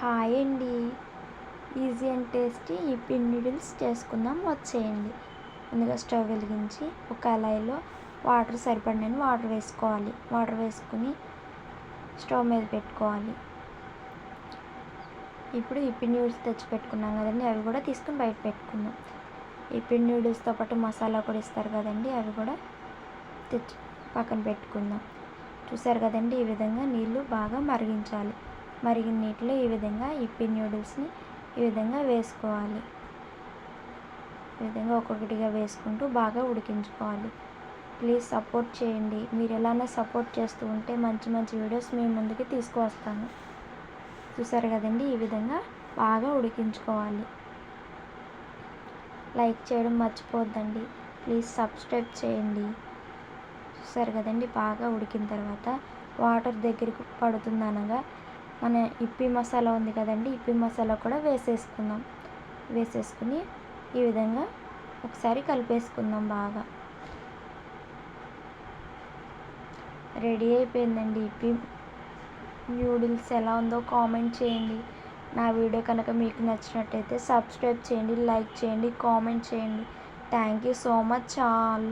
Hi అండి. Easy and tasty Yippee noodles చేసుకుందాం వచ్చేయండి. ముందుగా స్టవ్ వెలిగించి ఒక కళాయిలో వాటర్ సరిపడినన్ని వాటర్ వేసుకోవాలి. వాటర్ వేసుకుని స్టవ్ మీద పెట్టుకోవాలి. ఇప్పుడు ఇప్పి నూడిల్స్ తెచ్చి పెట్టుకున్నాం కదండి, అవి కూడా తీసుకుని బయట పెట్టుకుందాం. ఇప్పి నూడిల్స్తో పాటు మసాలా కూడా ఇస్తారు కదండి, అవి కూడా తెచ్చి పక్కన పెట్టుకుందాం. చూసారు కదండి, ఈ విధంగా నీళ్ళు బాగా మరిగించాలి. మరిగిన నీటిలో ఈ విధంగా ఇప్పి నూడిల్స్ని ఈ విధంగా వేసుకోవాలి. ఈ విధంగా ఒక్కొక్కటిగా వేసుకుంటూ బాగా ఉడికించుకోవాలి. ప్లీజ్ సపోర్ట్ చేయండి. మీరు ఎలానే సపోర్ట్ చేస్తూ ఉంటే మంచి మంచి వీడియోస్ మీ ముందుకి తీసుకువస్తాను. చూసారు కదండి, ఈ విధంగా బాగా ఉడికించుకోవాలి. లైక్ చేయడం మర్చిపోద్దండి. ప్లీజ్ సబ్స్క్రైబ్ చేయండి. చూసారు కదండి, బాగా ఉడికిన తర్వాత వాటర్ దగ్గరికి పడుతుందనగా మన ఇప్పి మసాలా ఉంది కదండి, ఇప్పి మసాలా కూడా వేసేసుకుందాం. వేసేసుకుని ఈ విధంగా ఒకసారి కలిపేసుకుందాం. బాగా రెడీ అయిపోయిందండి ఇప్పి నూడిల్స్. ఎలా ఉందో కామెంట్ చేయండి. నా వీడియో కనుక మీకు నచ్చినట్టయితే సబ్స్క్రైబ్ చేయండి, లైక్ చేయండి, కామెంట్ చేయండి. Thank you so much all.